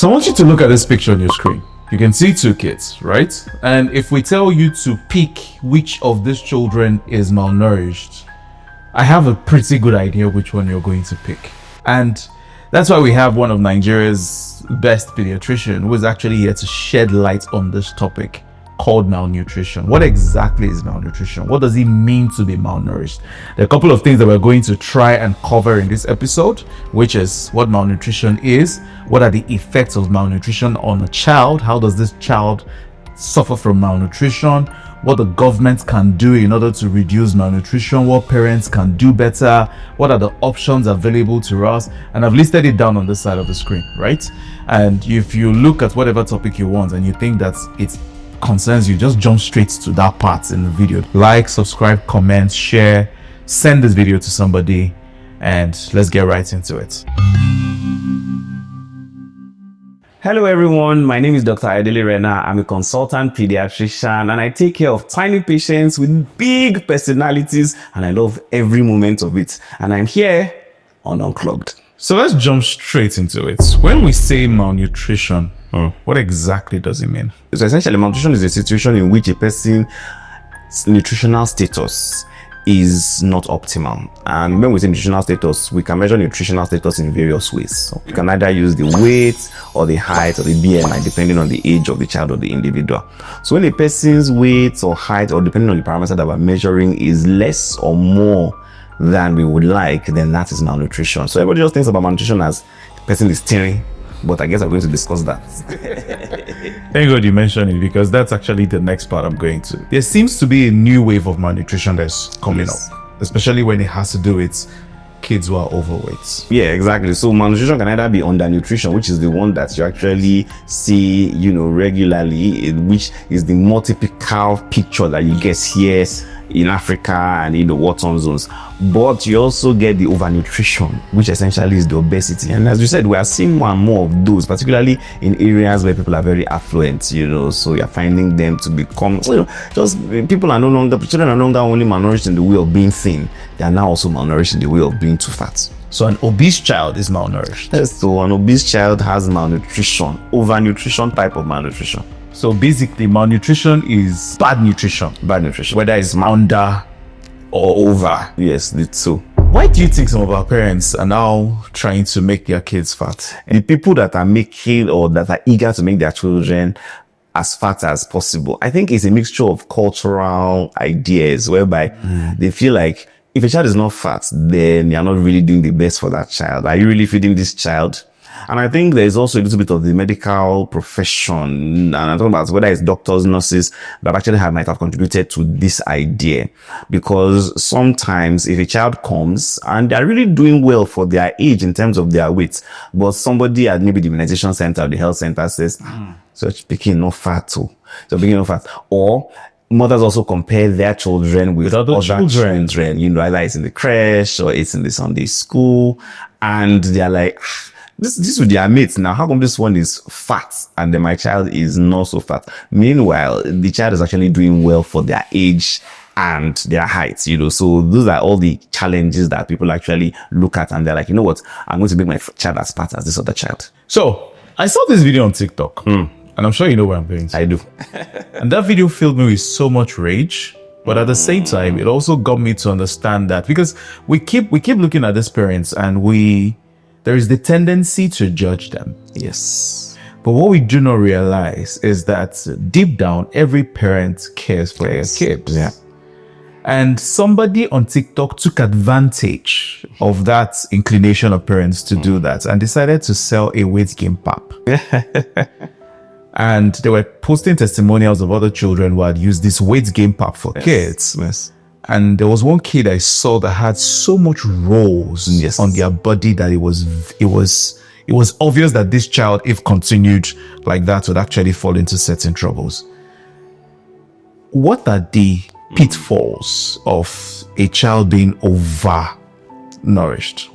So I want you to look at this picture on your screen. You can see two kids, right? And if we tell you to pick which of these children is malnourished, I have a pretty good idea which one you're going to pick. And that's why we have one of Nigeria's best pediatricians who is actually here to shed light on this topic called malnutrition. What exactly is malnutrition? What does it mean to be malnourished? There are a couple of things that we're going to try and cover in this episode, which is what malnutrition is, what are the effects of malnutrition on a child, how does this child suffer from malnutrition, what the government can do in order to reduce malnutrition, what parents can do better, what are the options available to us, and I've listed it down on this side of the screen, right? And if you look at whatever topic you want and you think that it concerns you, just jump straight to that part in the video. Like, subscribe, comment, share, send this video to somebody, and let's get right into it. Hello everyone, my name is Dr. Ayodele Renner. I'm a consultant pediatrician and I take care of tiny patients with big personalities and I love every moment of it. And I'm here on Unclogged. So let's jump straight into it. When we say malnutrition, what exactly does it mean? So essentially, malnutrition is a situation in which a person's nutritional status is not optimal. And when we say nutritional status, we can measure nutritional status in various ways. So you can either use the weight or the height or the BMI, depending on the age of the child or the individual. So when a person's weight or height, or depending on the parameter that we're measuring, is less or more than we would like, then that is malnutrition. So everybody just thinks about malnutrition as the person is thin, but I guess I'm going to discuss that. Thank God you mentioned it, because that's actually the next part I'm going to. There seems to be a new wave of malnutrition that's coming up, especially when it has to do with kids who are overweight. Yeah, exactly. So malnutrition can either be undernutrition, which is the one that you actually see, regularly, which is the more typical picture that you get here in Africa and in the war-torn zones. But you also get the overnutrition, which essentially is the obesity. And as you said, we are seeing more and more of those, particularly in areas where people are very affluent, so you're finding them to become, just people are no longer, the children are no longer only malnourished in the way of being thin, they are now also malnourished in the way of being too fat. So an obese child is malnourished. Yes, so an obese child has malnutrition, overnutrition type of malnutrition. So basically, malnutrition is bad nutrition. Bad nutrition. Whether it's under or over. Yes, it's so. Why do you think some of our parents are now trying to make their kids fat? The people that are making or that are eager to make their children as fat as possible, I think it's a mixture of cultural ideas whereby they feel like if a child is not fat, then you're not really doing the best for that child. Are you really feeding this child? And I think there's also a little bit of the medical profession, and I'm talking about whether it's doctors, nurses, that actually might have contributed to this idea. Because sometimes if a child comes and they're really doing well for their age in terms of their weight, but somebody at maybe the immunization center or the health center says, so it's picking no fat too. So picking no fat. Or mothers also compare their children with other children, either it's in the creche or it's in the Sunday school, and they're like, this with their mates now. How come this one is fat and then my child is not so fat? Meanwhile, the child is actually doing well for their age and their height, So those are all the challenges that people actually look at and they're like, you know what? I'm going to make my child as fat as this other child. So I saw this video on TikTok, and I'm sure you know where I'm going to. I do. And that video filled me with so much rage. But at the same time, it also got me to understand that, because we keep looking at these parents and there is the tendency to judge them. Yes. But what we do not realize is that deep down, every parent cares for their kids. Yeah. And somebody on TikTok took advantage of that inclination of parents to do that and decided to sell a weight gain pap. And they were posting testimonials of other children who had used this weight gain pap for kids. Yes. And there was one kid I saw that had so much rolls on their body that it was obvious that this child, if continued like that, would actually fall into certain troubles. What are the pitfalls of a child being overnourished?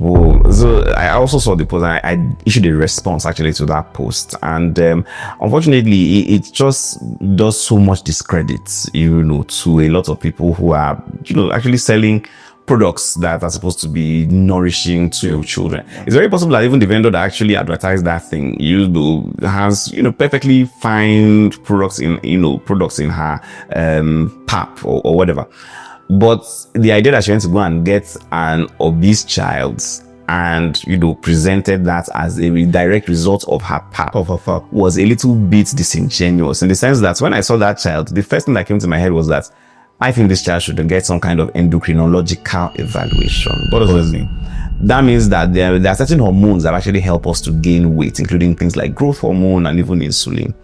Oh, so I also saw the post and I issued a response actually to that post, and unfortunately it just does so much discredit to a lot of people who are actually selling products that are supposed to be nourishing to children. It's very possible that even the vendor that actually advertised that thing, has, perfectly fine products in her pap or whatever. But the idea that she went to go and get an obese child and presented that as a direct result of her pap was a little bit disingenuous, in the sense that when I saw that child, the first thing that came to my head was that I think this child should get some kind of endocrinological evaluation. What does that mean? That means that there are certain hormones that actually help us to gain weight, including things like growth hormone and even insulin.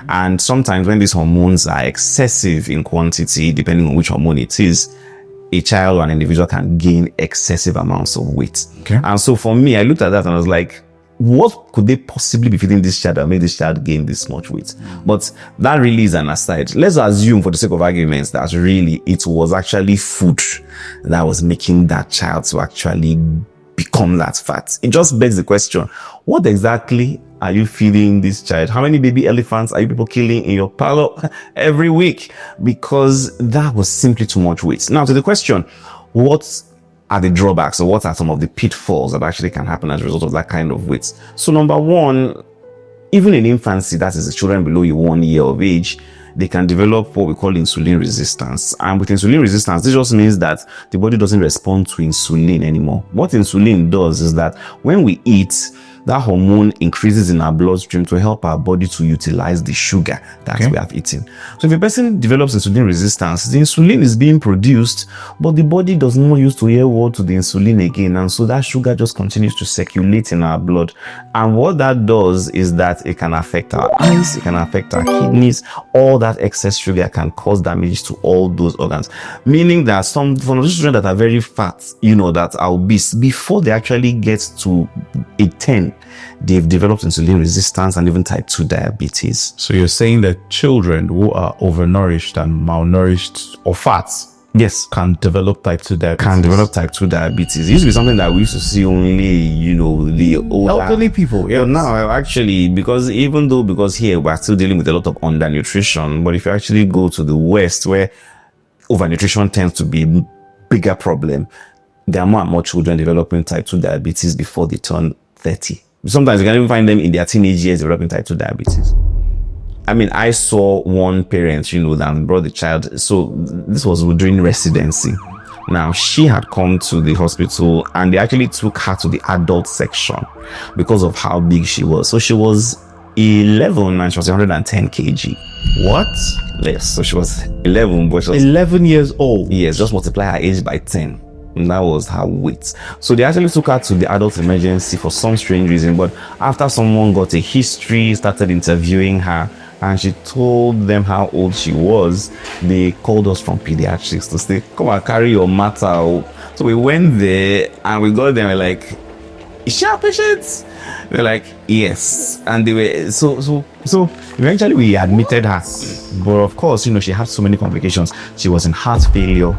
And sometimes when these hormones are excessive in quantity, depending on which hormone it is, a child or an individual can gain excessive amounts of weight. Okay. And so for me, I looked at that and I was like, what could they possibly be feeding this child that made this child gain this much weight? But that really is an aside. Let's assume, for the sake of arguments, that really it was actually food that was making that child to actually become that fat. It just begs the question, what exactly are you feeding this child? How many baby elephants are you people killing in your parlor every week? Because that was simply too much weight. Now to the question, what are the drawbacks, or what are some of the pitfalls that actually can happen as a result of that kind of weight? So number one, even in infancy, that is the children below 1 year of age, they can develop what we call insulin resistance. And with insulin resistance, this just means that the body doesn't respond to insulin anymore. What insulin does is that when we eat, that hormone increases in our bloodstream to help our body to utilize the sugar that we have eaten. So if a person develops insulin resistance, the insulin is being produced, but the body does not use to hear word to the insulin again. And so that sugar just continues to circulate in our blood. And what that does is that it can affect our eyes, it can affect our kidneys. All that excess sugar can cause damage to all those organs. Meaning that for those children that are very fat, that are obese, before they actually get to a 10, they've developed insulin resistance and even type 2 diabetes. So you're saying that children who are overnourished and malnourished or fat, yes, can develop type 2 diabetes. It used to be something that we used to see only, the older elderly people. Yeah. Now, actually, because here we're still dealing with a lot of undernutrition, but if you actually go to the West, where overnutrition tends to be a bigger problem, there are more and more children developing type 2 diabetes before they turn 30. Sometimes you can even find them in their teenage years developing type 2 diabetes. I mean, I saw one parent, that brought the child. So this was during residency. Now, she had come to the hospital and they actually took her to the adult section because of how big she was. So she was 11 and she was 110 kg. What? Yes, so she was 11, but she was 11 years old. Yes, just multiply her age by 10. And that was her weight. So they actually took her to the adult emergency for some strange reason. But after someone got a history, started interviewing her, and she told them how old she was, they called us from pediatrics to say, come and carry your matter. So we went there and we got them, we're like, is she a patient? They're like, yes. And they were so eventually we admitted her. But of course, she had so many complications. She was in heart failure.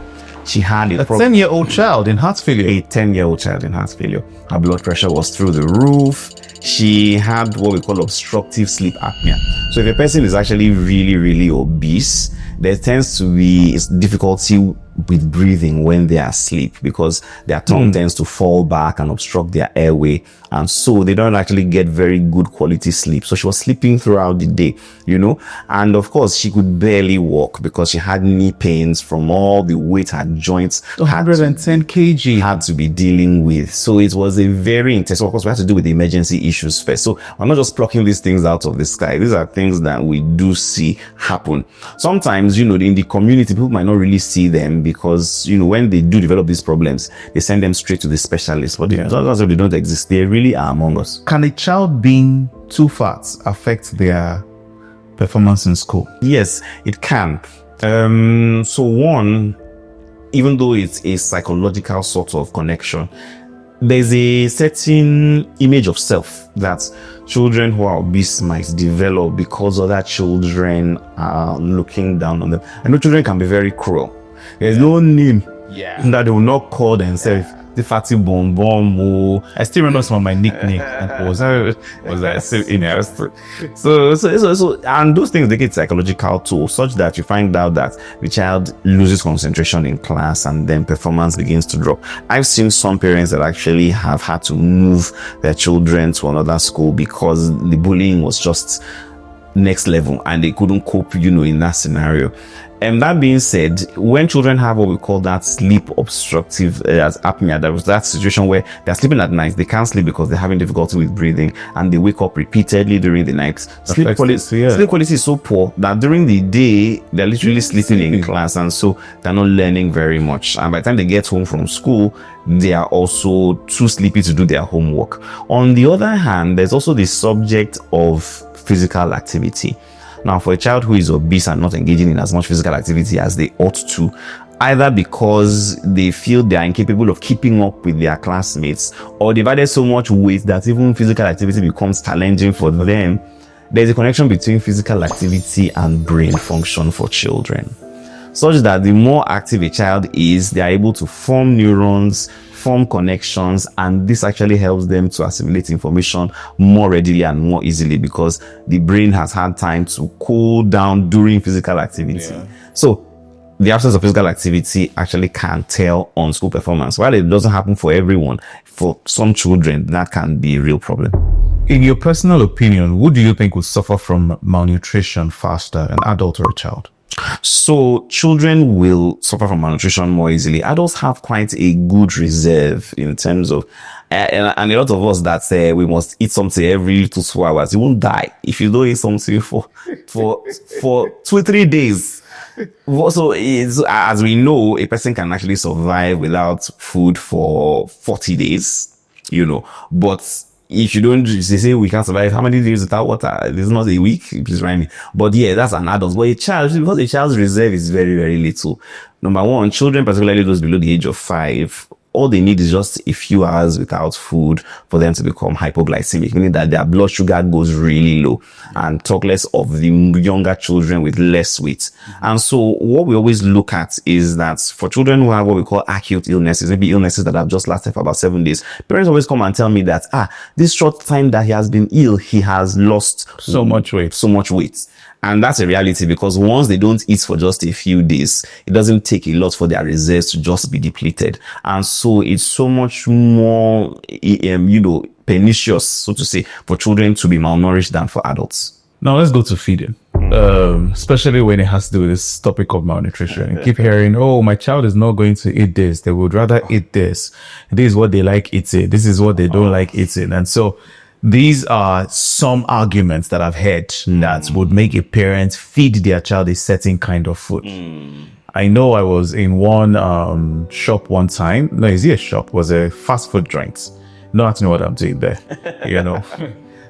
She had a 10-year-old child in heart failure. A 10-year-old child in heart failure. Her blood pressure was through the roof. She had what we call obstructive sleep apnea. So if a person is actually really, really obese, there tends to be difficulty with breathing when they are asleep because their tongue tends to fall back and obstruct their airway, and so they don't actually get very good quality sleep. So she was sleeping throughout the day, and of course she could barely walk because she had knee pains from all the weight her joints 110 kg had to be dealing with. So it was a very intense. Of course, we had to deal with the emergency issues first. So I'm not just plucking these things out of the sky. These are things that we do see happen. Sometimes, in the community, people might not really see them because, when they do develop these problems, they send them straight to the specialist. But they don't exist. They really are among us. Can a child being too fat affect their performance in school? Yes, it can. So one, even though it's a psychological sort of connection, there's a certain image of self that children who are obese might develop because other children are looking down on them. I know children can be very cruel. There's no name that they will not call themselves. the fatty bomb bomb. Oh. I still remember some of my nicknames. And was I still in there? So, and those things make it psychological too, such that you find out that the child loses concentration in class and then performance begins to drop. I've seen some parents that actually have had to move their children to another school because the bullying was just next level and they couldn't cope, in that scenario. And that being said, when children have what we call that sleep obstructive as apnea, there was that situation where they're sleeping at night, they can't sleep because they're having difficulty with breathing, and they wake up repeatedly during the night. Sleep quality is so poor that during the day they're literally sleeping in class, and so they're not learning very much. And by the time they get home from school, they are also too sleepy to do their homework. On the other hand, there's also the subject of physical activity. Now, for a child who is obese and not engaging in as much physical activity as they ought to, either because they feel they are incapable of keeping up with their classmates, or they've added so much weight that even physical activity becomes challenging for them, there's a connection between physical activity and brain function for children, such that the more active a child is, they are able to form neurons, form connections, and this actually helps them to assimilate information more readily and more easily because the brain has had time to cool down during physical activity. Yeah. So the absence of physical activity actually can tell on school performance. While it doesn't happen for everyone, for some children that can be a real problem. In your personal opinion, who do you think would suffer from malnutrition faster, an adult or a child? So children will suffer from malnutrition more easily. Adults have quite a good reserve in terms of, and a lot of us that say we must eat something every 2 hours. You won't die if you don't eat something for 2-3 days. So as we know, a person can actually survive without food for 40 days, but if you don't, they say we can't survive how many days without water? It's not a week, please remind me. But yeah, that's an adult. But a child, because a child's reserve is very, very little. Number one, children, particularly those below the age of 5, all they need is just a few hours without food for them to become hypoglycemic, meaning that their blood sugar goes really low, and talk less of the younger children with less weight. And so what we always look at is that for children who have what we call acute illnesses, maybe illnesses that have just lasted for about 7 days, parents always come and tell me that, this short time that he has been ill, he has lost so much weight. And that's a reality because once they don't eat for just a few days, it doesn't take a lot for their reserves to just be depleted. And so it's so much more, pernicious, so to say, for children to be malnourished than for adults. Now let's go to feeding, especially when it has to do with this topic of malnutrition. You keep hearing, oh, my child is not going to eat this. They would rather eat this. This is what they like eating. This is what they don't like eating. And so these are some arguments that I've heard that would make a parent feed their child a certain kind of food. I know I was in one shop one time. No, is it a shop? It was a fast food joint. Not actually know what I'm doing there.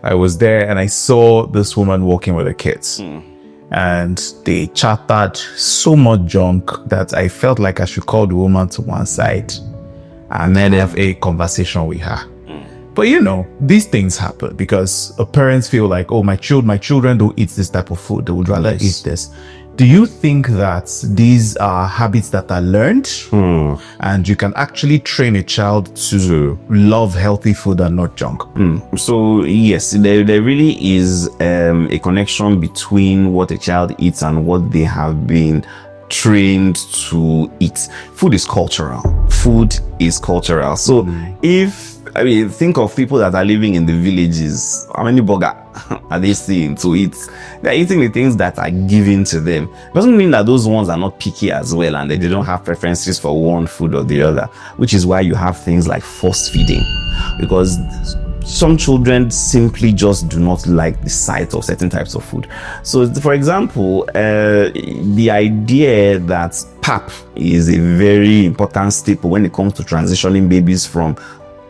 I was there and I saw this woman walking with her kids. And they chattered so much junk that I felt like I should call the woman to one side and then have a conversation with her. But these things happen because parents feel like, oh, my children don't eat this type of food. They would rather eat this. Do you think that these are habits that are learned and you can actually train a child to love healthy food and not junk? So yes, there really is a connection between what a child eats and what they have been trained to eat. Food is cultural. So think of people that are living in the villages. How many burger are they seeing to eat? They're eating the things that are given to them. It doesn't mean that those ones are not picky as well and they don't have preferences for one food or the other, which is why you have things like force feeding, because some children simply just do not like the sight of certain types of food. So, for example, the idea that pap is a very important staple when it comes to transitioning babies from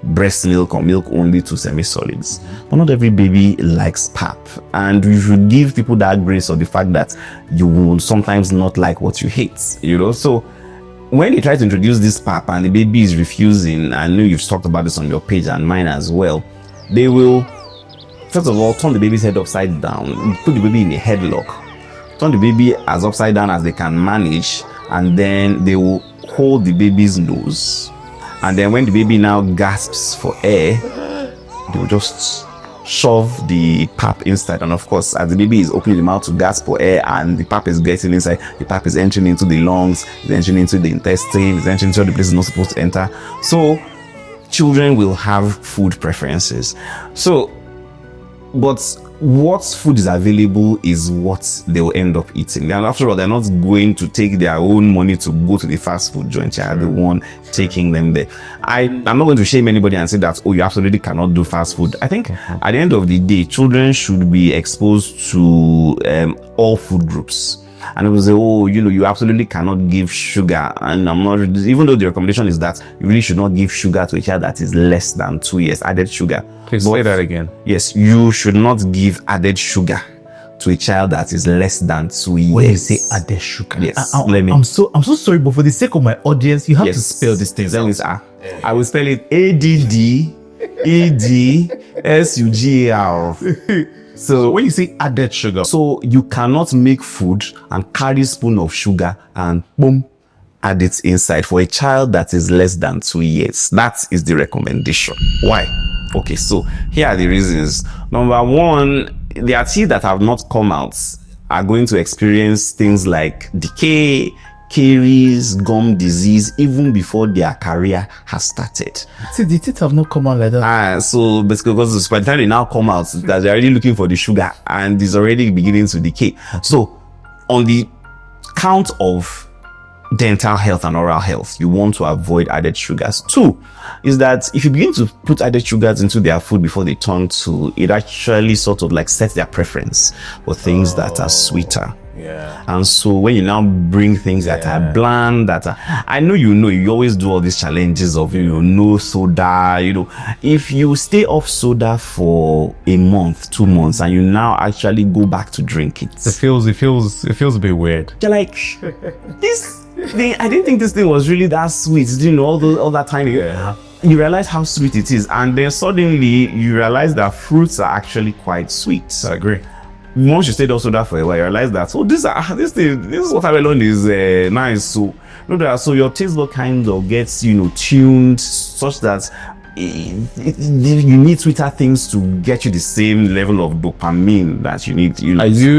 breast milk or milk only to semi-solids. But not every baby likes pap, and you should give people that grace of the fact that you will sometimes not like what you hate, So when you try to introduce this pap and the baby is refusing, I know you've talked about this on your page and mine as well, they will first of all turn the baby's head upside down, put the baby in a headlock, turn the baby as upside down as they can manage, and then they will hold the baby's nose And then when the baby now gasps for air, they will just shove the pap inside. And of course, as the baby is opening the mouth to gasp for air and the pap is getting inside, the pap is entering into the lungs, it's entering into the intestine, it's entering into the place it's not supposed to enter. So children will have food preferences. So, but what food is available is what they will end up eating. And after all, they're not going to take their own money to go to the fast food joint. They are the one taking them there. I'm not going to shame anybody and say that, oh, you absolutely cannot do fast food. I think at the end of the day, children should be exposed to all food groups. And it was oh, you absolutely cannot give sugar. And I'm not, even though the recommendation is that you really should not give sugar to a child that is less than 2 years, added sugar. Please say that again. Yes, you should not give added sugar to a child that is less than 2 years. When you say added sugar, yes, I'm so sorry, but for the sake of my audience, you have to spell these things out. I will spell it ADDEDSUGAR. So when you say added sugar, so you cannot make food and carry a spoon of sugar and boom, add it inside for a child that is less than 2 years. That is the recommendation. Why? Okay, so here are the reasons. Number one, their teeth that have not come out are going to experience things like decay, caries, gum disease, even before their career has started. See, the teeth have not come out like that. So basically, because by the time they now come out, that they're already looking for the sugar and it's already beginning to decay. So on the count of dental health and oral health, you want to avoid added sugars. Two is that if you begin to put added sugars into their food before they turn to, it actually sort of like sets their preference for things that are sweeter. Yeah. And so when you now bring things that are bland, that are, I know you always do all these challenges of no soda, if you stay off soda for a month, 2 months, and you now actually go back to drink it, it feels a bit weird. You're like, this thing, I didn't think this thing was really that sweet. All that time. You realize how sweet it is, and then suddenly you realize that fruits are actually quite sweet. I agree. Once you stayed off soda for a while, you realize that this watermelon is nice. So your taste bud kind of gets tuned such that you need sweeter things to get you the same level of dopamine that you need.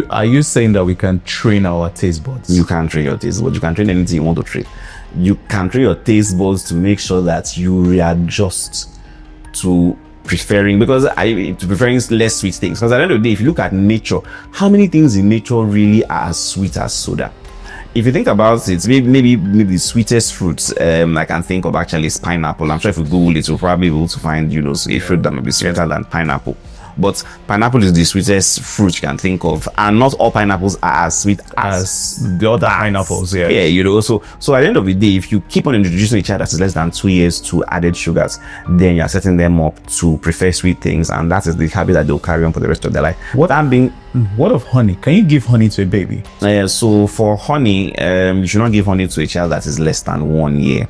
Are you saying that we can train our taste buds? You can't train your taste buds. You can train anything you want to train. You can train your taste buds to make sure that you readjust to preferring less sweet things. Because at the end of the day, if you look at nature, how many things in nature really are as sweet as soda? If you think about it, maybe the sweetest fruits I can think of actually is pineapple. I'm sure if you Google it, you'll probably be able to find a fruit that may be sweeter than pineapple. But pineapple is the sweetest fruit you can think of, and not all pineapples are as sweet as the other pineapples. So at the end of the day, if you keep on introducing a child that is less than 2 years to added sugars, then you're setting them up to prefer sweet things, and that is the habit that they'll carry on for the rest of their life. What of honey? Can you give honey to a baby? So for honey, you should not give honey to a child that is less than 1 year,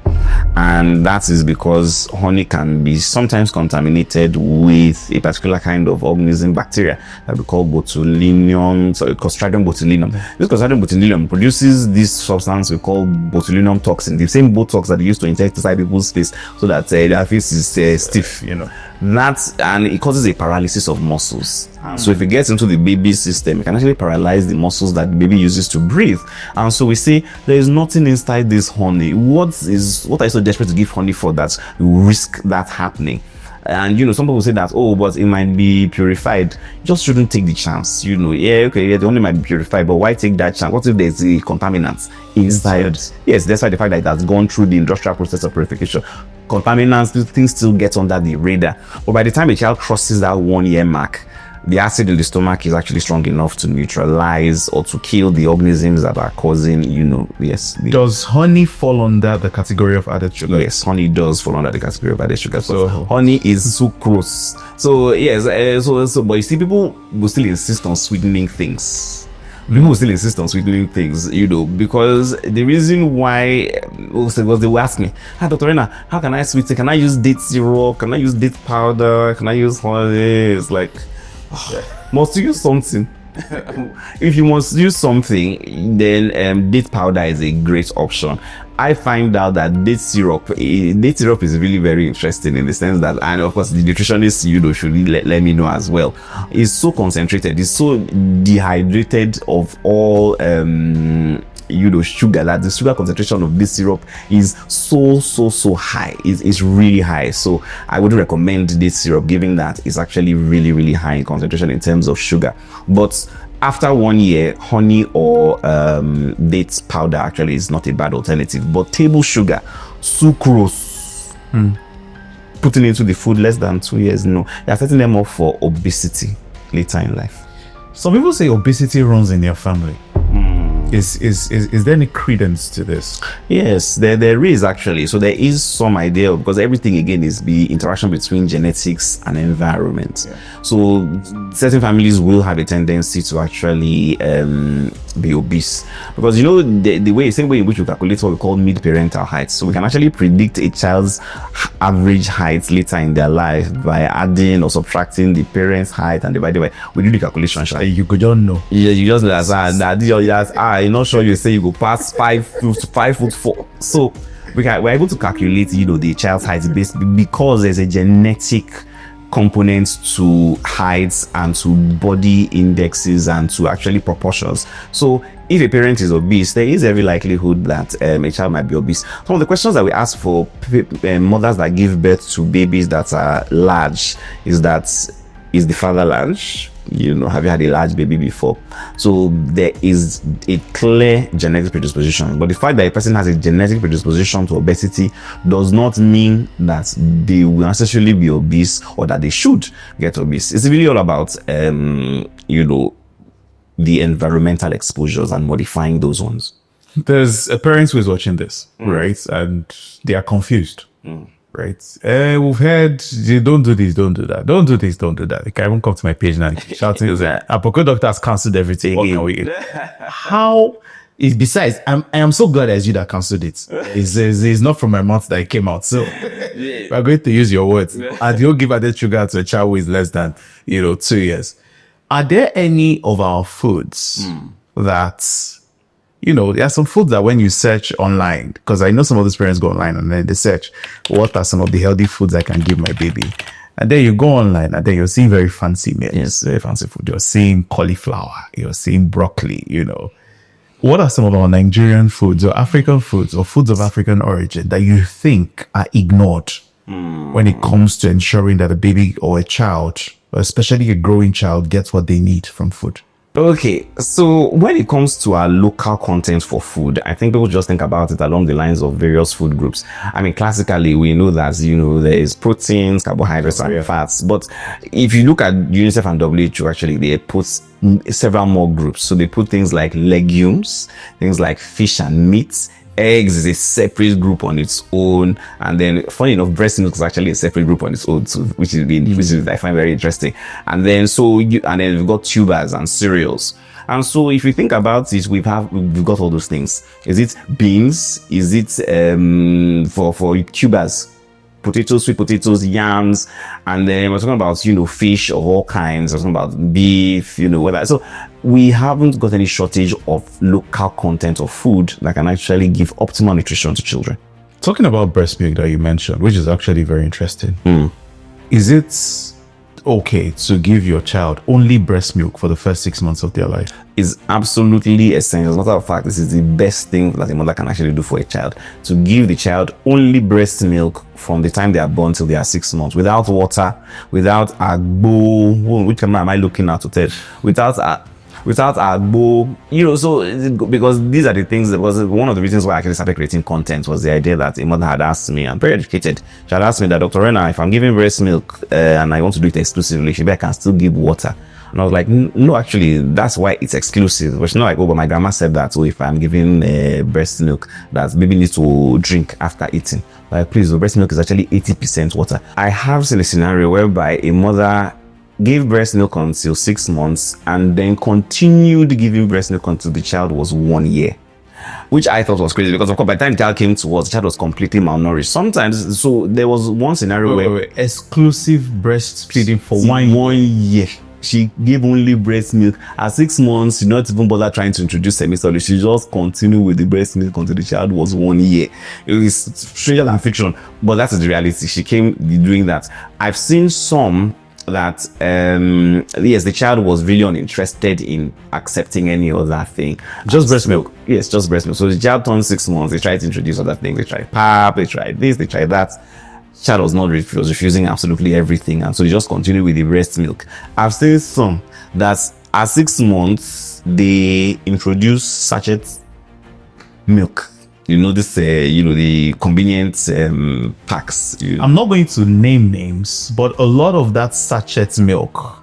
and that is because honey can be sometimes contaminated with a particular kind of organism, bacteria that we call Clostridium botulinum. This Clostridium botulinum produces this substance we call botulinum toxin, the same Botox that they use to inject inside people's face so that their face is stiff. And it causes a paralysis of muscles. So if it gets into the baby's system, it can actually paralyze the muscles that the baby uses to breathe. And so we say there is nothing inside this honey. What are you so desperate to give honey for that you risk that happening? And some people say that, but it might be purified. You just shouldn't take the chance. The honey might be purified, but why take that chance? What if there's a contaminant inside? Yes, despite the fact that it has gone through the industrial process of purification, contaminants, things still get under the radar. But by the time a child crosses that 1 year mark, the acid in the stomach is actually strong enough to neutralize or to kill the organisms that are causing, Does honey fall under the category of added sugar? Yes, honey does fall under the category of added sugar. So honey is sucrose. So yes, but you see, people will still insist on sweetening things. People will still insist on sweetening things, because the reason why was they will ask me, Dr. Renner, how can I sweeten? Can I use date syrup? Can I use date powder? Can I use honey? It's like, must you use something? If you must use something, then date powder is a great option. I find out that date syrup is really very interesting in the sense that, and of course the nutritionist should really let me know as well. It's so concentrated, it's so dehydrated of all sugar, that the sugar concentration of this syrup is so high. It's really high. So I would recommend this syrup, given that it's actually really high in concentration in terms of sugar. But after 1 year, honey or dates powder actually is not a bad alternative. But table sugar, sucrose, putting into the food less than 2 years, no, they're setting them up for obesity later in life. Some people say obesity runs in your family. Is there any credence to this? Yes, there is actually. So there is some idea, because everything again is the interaction between genetics and environment. Yeah. So certain families will have a tendency to actually be obese, because the same way in which we calculate what we call mid-parental height. So we can actually predict a child's average height later in their life by adding or subtracting the parent's height and dividing by. We do the calculation. You could just know. Yeah, you just I'm not sure you say you go past 5'4". So we're able to calculate, the child's height because there's a genetic component to heights and to body indexes and to actually proportions. So if a parent is obese, there is every likelihood that a child might be obese. Some of the questions that we ask for mothers that give birth to babies that are large is the father large? Have you had a large baby before? So there is a clear genetic predisposition, but the fact that a person has a genetic predisposition to obesity does not mean that they will necessarily be obese or that they should get obese. It's really all about the environmental exposures and modifying those ones. There's a parent who is watching this, right? And they are confused. Right. We've heard, don't do this, don't do that. Don't do this, don't do that. They can even come to my page now shouting, Aproko Doctor has cancelled everything. How is, besides, I am so glad it's you that cancelled it. It's not from my mouth that it came out. So we're going to use your words. And you'll give added sugar to a child who is less than 2 years. Are there any of our foods that there are some foods that when you search online, because I know some of these parents go online and then they search, what are some of the healthy foods I can give my baby? And then you go online and then you're seeing very fancy meals, yes, very fancy food. You're seeing cauliflower, you're seeing broccoli, What are some of our Nigerian foods or African foods or foods of African origin that you think are ignored when it comes to ensuring that a baby or a child, especially a growing child, gets what they need from food? Okay, so when it comes to our local content for food, I think people just think about it along the lines of various food groups. I mean, classically, we know that, there is proteins, carbohydrates, and fats. But if you look at UNICEF and WHO, actually, they put several more groups. So they put things like legumes, things like fish and meat. Eggs is a separate group on its own, and then funny enough, breast milk is actually a separate group on its own too, which is I find very interesting. And then we've got tubers and cereals. And so if you think about it, we've got all those things. Is it beans? Is it for tubers? Potatoes, sweet potatoes, yams, and then we're talking about fish of all kinds. We're talking about beef, whatever. So we haven't got any shortage of local content of food that can actually give optimal nutrition to children. Talking about breast milk that you mentioned, which is actually very interesting. Is it okay to give your child only breast milk for the first 6 months of their life? Is absolutely essential. As a matter of fact, this is the best thing that a mother can actually do for a child, to give the child only breast milk from the time they are born till they are 6 months, without water, without agbo. Which camera am I looking at to tell? Without agbo, so because these are the things that was one of the reasons why I actually started creating content, was the idea that a mother had asked me, I'm very educated, she had asked me that, Dr. Renner, if I'm giving breast milk and I want to do it exclusively, maybe I can still give water. And I was like, no, actually, that's why it's exclusive. But she's not like, but my grandma said that, so if I'm giving breast milk, that baby needs to drink after eating. Like, please, the breast milk is actually 80% water. I have seen a scenario whereby a mother gave breast milk until 6 months and then continued giving breast milk until the child was 1 year, which I thought was crazy, because of course by the time the child came to us, the child was completely malnourished. Sometimes, so there was one scenario where exclusive breastfeeding for 1 year. she gave only breast milk. At 6 months, she not even bother trying to introduce semi-solid. She just continued with the breast milk until the child was 1 year. It was stranger than fiction, but that's the reality. She came doing that. I've seen some that yes, the child was really uninterested in accepting any other thing. Just breast milk. Yes, just breast milk. So the child turned 6 months. They tried to introduce other things. They tried pap. They tried this. They tried that. Child was not was refusing absolutely everything, and so they just continued with the breast milk. I've seen some that at 6 months they introduce sachet milk. You know this, the convenient packs. I'm not going to name names, but a lot of that sachet milk,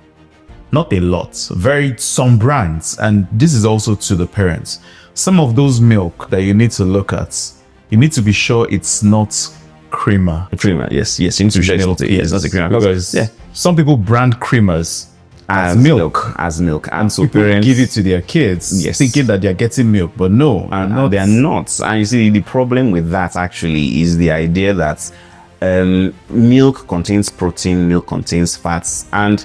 not a lot, some brands, and this is also to the parents. Some of those milk that you need to look at, you need to be sure it's not creamer. Creamer, yes. You need to be sure it's not a creamer. Because some people brand creamers as milk, and so parents give it to their kids, thinking that they're getting milk, but no, they are not. And you see, the problem with that actually is the idea that milk contains protein, milk contains fats, and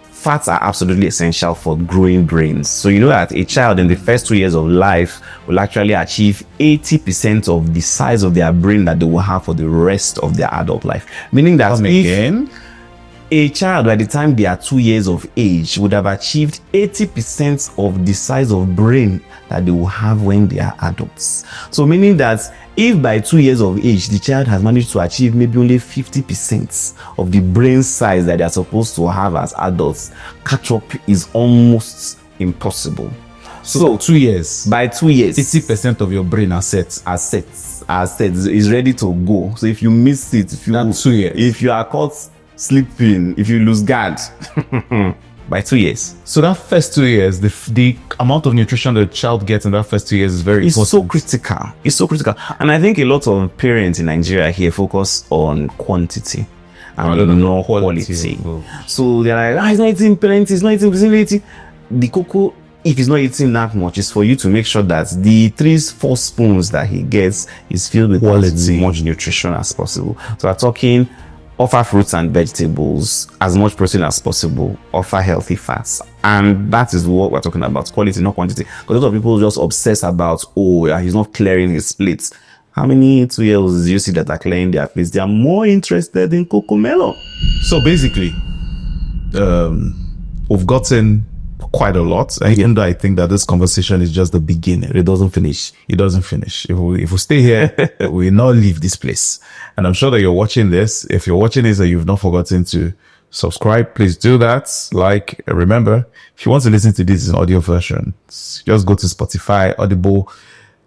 fats are absolutely essential for growing brains. So you know that a child in the first 2 years of life will actually achieve 80% of the size of their brain that they will have for the rest of their adult life. Meaning that a child by the time they are 2 years of age would have achieved 80% of the size of brain that they will have when they are adults. So meaning that if by 2 years of age the child has managed to achieve maybe only 50% of the brain size that they are supposed to have as adults, catch up is almost impossible. So 2 years, by 2 years, 60% of your brain assets is ready to go. So if you miss it, if you are caught sleeping, if you lose guard, by 2 years. So that first 2 years, the amount of nutrition the child gets in that first 2 years is very important. It's so critical. And I think a lot of parents in Nigeria here focus on quantity and not quality. So they're like, he's not eating plenty, he's not eating plenty. The cocoa, if he's not eating that much, is for you to make sure that the 3-4 spoons that he gets is filled with as much nutrition as possible. So we're talking, offer fruits and vegetables, as much protein as possible, offer healthy fats. And that is what we're talking about, quality, not quantity. Because a lot of people just obsess about, he's not clearing his plates. How many 2-year-olds do you see that are clearing their plates? They are more interested in cocomelon. So basically, we've gotten quite a lot. And I think that this conversation is just the beginning. It doesn't finish. If we stay here, we will not leave this place. And I'm sure that you're watching this. If you're watching this and you've not forgotten to subscribe, please do that. Like, remember, if you want to listen to this in audio version, just go to Spotify, Audible,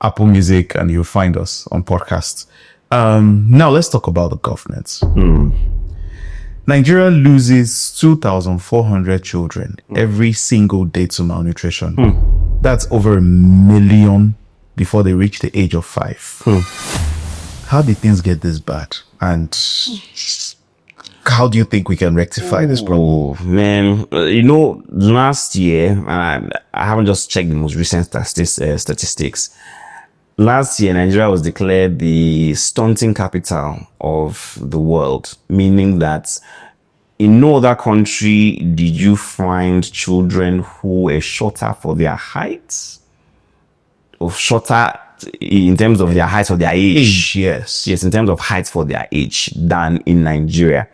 Apple Music, and you'll find us on podcast. Now let's talk about the governance. Nigeria loses 2,400 children every single day to malnutrition. That's over 1 million before they reach the age of 5. How did things get this bad? And how do you think we can rectify this problem? Man, last year, I haven't just checked the most recent statistics. Last year, Nigeria was declared the stunting capital of the world, meaning that in no other country did you find children who were shorter for their height, or shorter in terms of their height or their age. Yes, in terms of height for their age than in Nigeria.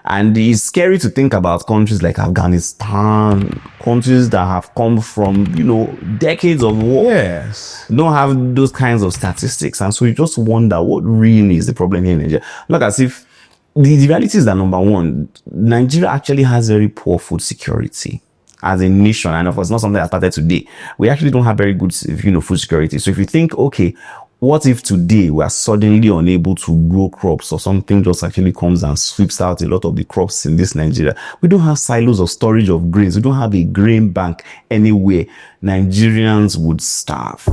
And it's scary to think about countries like Afghanistan, countries that have come from, decades of war. Yes. Don't have those kinds of statistics. And so you just wonder what really is the problem here in Nigeria. Look, as if the reality is that, number one, Nigeria actually has very poor food security as a nation. And of course, not something that started today. We actually don't have very good, food security. So if you think, okay, what if today we are suddenly unable to grow crops, or something just actually comes and sweeps out a lot of the crops in this Nigeria? We don't have silos of storage of grains. We don't have a grain bank anywhere. Nigerians would starve,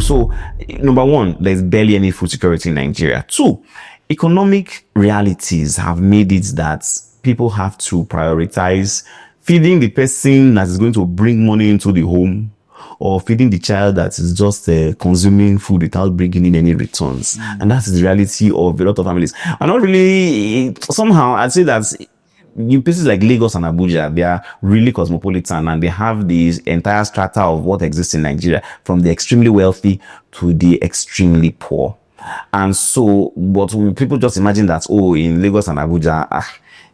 So number one, there's barely any food security in Nigeria. 2, economic realities have made it that people have to prioritize feeding the person that is going to bring money into the home, or feeding the child that is just consuming food without bringing in any returns. And that's the reality of a lot of families. And not really, somehow, I'd say that in places like Lagos and Abuja, they are really cosmopolitan, and they have these entire strata of what exists in Nigeria, from the extremely wealthy to the extremely poor. And so, but people just imagine that, oh, in Lagos and Abuja,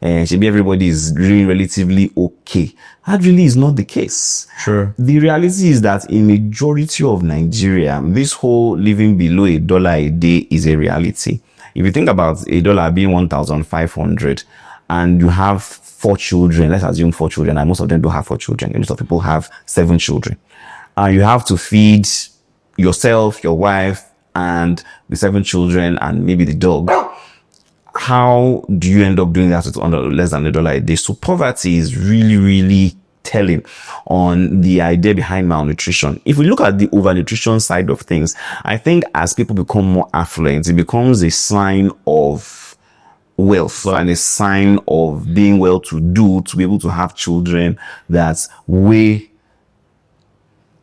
maybe everybody is really relatively okay. That really is not the case. Sure. The reality is that in majority of Nigeria, this whole living below $1 a day is a reality. If you think about $1 being 1,500, and you have 4 children, let's assume 4 children, and most of them don't have 4 children. Most of people have 7 children. And you have to feed yourself, your wife, and the 7 children, and maybe the dog. How do you end up doing that with less than $1 a day? So poverty is really, really telling on the idea behind malnutrition. If we look at the overnutrition side of things, I think as people become more affluent, it becomes a sign of wealth and a sign of being well-to-do to be able to have children that weigh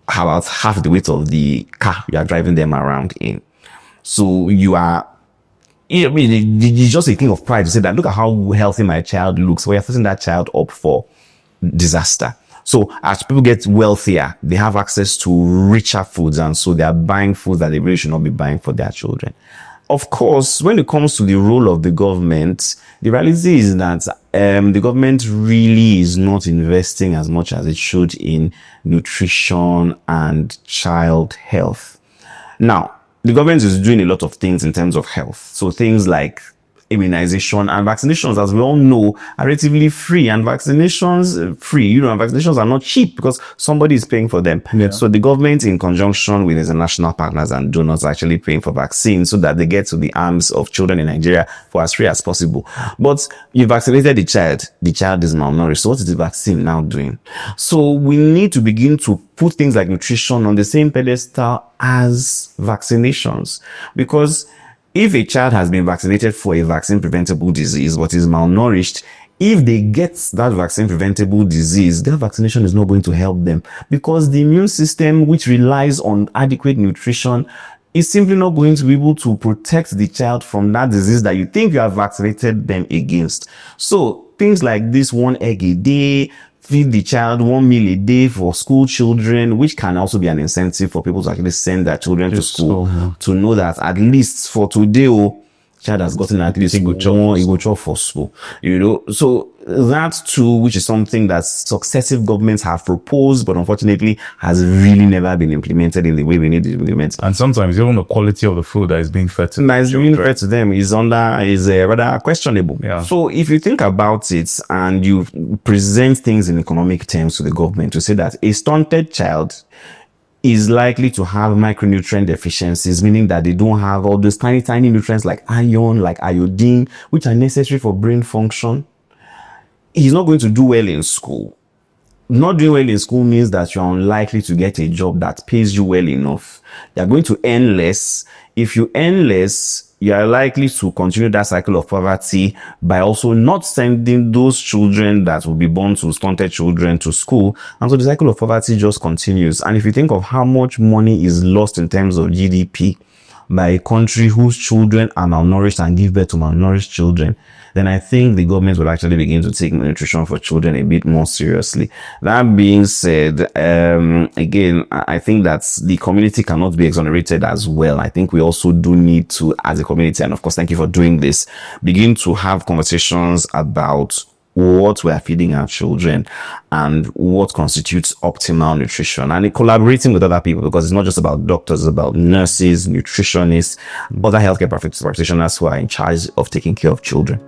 about half the weight of the car you are driving them around in. So you are, I mean, it's just a thing of pride to say that, look at how healthy my child looks. We are setting that child up for disaster. So as people get wealthier, they have access to richer foods, and so they are buying foods that they really should not be buying for their children. Of course, when it comes to the role of the government, the reality is that the government really is not investing as much as it should in nutrition and child health. Now, the government is doing a lot of things in terms of health. So things like immunization and vaccinations, as we all know, are relatively free, and vaccinations vaccinations are not cheap because somebody is paying for them. Yeah. So the government, in conjunction with international partners and donors, are actually paying for vaccines so that they get to the arms of children in Nigeria for as free as possible. But you vaccinated the child is malnourished. So what is the vaccine now doing? So we need to begin to put things like nutrition on the same pedestal as vaccinations, because if a child has been vaccinated for a vaccine preventable disease but is malnourished, if they get that vaccine preventable disease, that vaccination is not going to help them, because the immune system, which relies on adequate nutrition, is simply not going to be able to protect the child from that disease that you think you have vaccinated them against. So things like this, 1 egg a day, feed the child 1 meal a day for school children, which can also be an incentive for people to actually send their children to school, to know that at least for today, child has gotten at least one chop for school, So that too, which is something that successive governments have proposed, but unfortunately has really never been implemented in the way we need to implement. And sometimes even the quality of the food that is being fed to them is rather questionable. Yeah. So if you think about it and you present things in economic terms to the government to say that a stunted child is likely to have micronutrient deficiencies, meaning that they don't have all those tiny, tiny nutrients like iron, like iodine, which are necessary for brain function, he's not going to do well in school. Not doing well in school means that you're unlikely to get a job that pays you well enough. You're going to earn less. If you earn less, you are likely to continue that cycle of poverty by also not sending those children that will be born to stunted children to school. And so the cycle of poverty just continues. And if you think of how much money is lost in terms of GDP by a country whose children are malnourished and give birth to malnourished children, then I think the government will actually begin to take nutrition for children a bit more seriously. That being said, again, I think that the community cannot be exonerated as well. I think we also do need to, as a community, and of course, thank you for doing this, begin to have conversations about what we are feeding our children and what constitutes optimal nutrition, and collaborating with other people, because it's not just about doctors, it's about nurses, nutritionists, other healthcare practitioners who are in charge of taking care of children.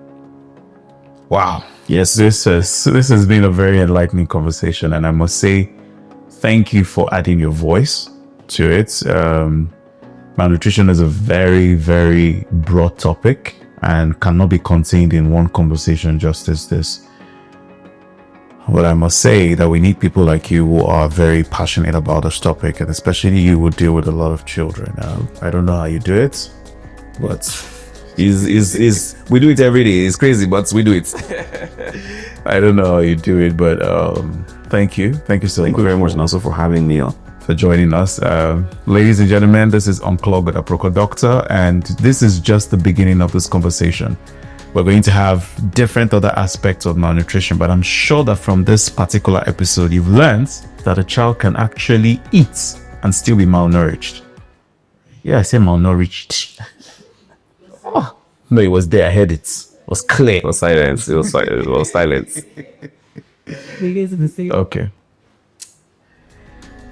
Wow. Yes. This has been a very enlightening conversation, and I must say thank you for adding your voice to it. Malnutrition is a very, very broad topic and cannot be contained in one conversation just as this. But I must say that we need people like you who are very passionate about this topic, and especially you who deal with a lot of children. I don't know how you do it, but we do it every day. It's crazy, but we do it. I don't know how you do it, but thank you so much. Thank you very much, and also for having me on, for joining us. Ladies and gentlemen, this is Unclog with Aproko Doctor, and this is just the beginning of this conversation. We're going to have different other aspects of malnutrition, but I'm sure that from this particular episode, you've learned that a child can actually eat and still be malnourished. Yeah, I say malnourished. Oh, no, it was there. I heard it. It was clear. It was silence. It was silence. It was silence. Okay.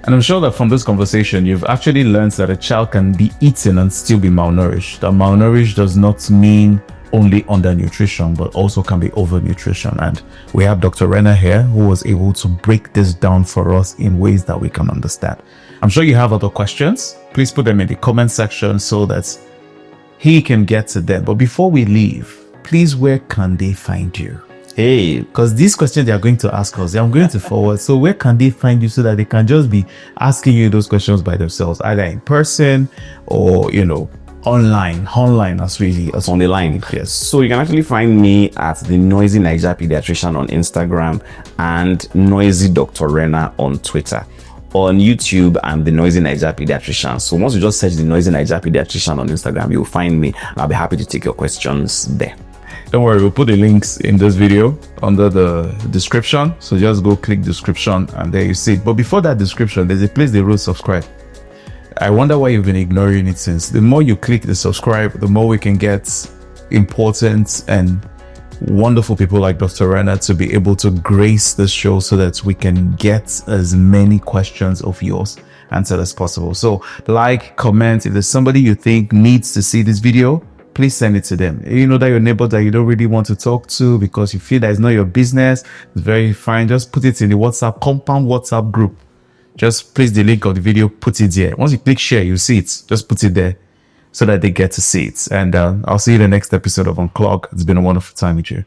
And I'm sure that from this conversation, you've actually learned that a child can be eaten and still be malnourished. That malnourished does not mean only undernutrition, but also can be overnutrition. And we have Dr. Renner here, who was able to break this down for us in ways that we can understand. I'm sure you have other questions. Please put them in the comment section so that he can get to them. But before we leave, please, where can they find you? Hey, Because these questions they are going to ask us, I'm going to forward. So where can they find you so that they can just be asking you those questions by themselves, either in person or, online as really as on the line. Yes. So you can actually find me at the Noisy Niger Pediatrician on Instagram and Noisy Dr. Renner on Twitter. On YouTube, I'm the Noisy Niger Pediatrician. So once you just search the Noisy Niger Pediatrician on Instagram, you'll find me, and I'll be happy to take your questions there. Don't worry, we'll put the links in this video under the description. So just go click description and there you see it. But before that description, there's a place they wrote subscribe. I wonder why you've been ignoring it since. The more you click the subscribe, the more we can get important and wonderful people like Dr. Renner to be able to grace this show so that we can get as many questions of yours answered as possible. So like, comment. If there's somebody you think needs to see this video, please send it to them. You know that your neighbor that you don't really want to talk to because you feel that it's not your business, it's very fine. Just put it in the compound WhatsApp group. Just place the link of the video, put it there. Once you click share, you see it. Just put it there so that they get to see it. And I'll see you in the next episode of Unclog. It's been a wonderful time with you.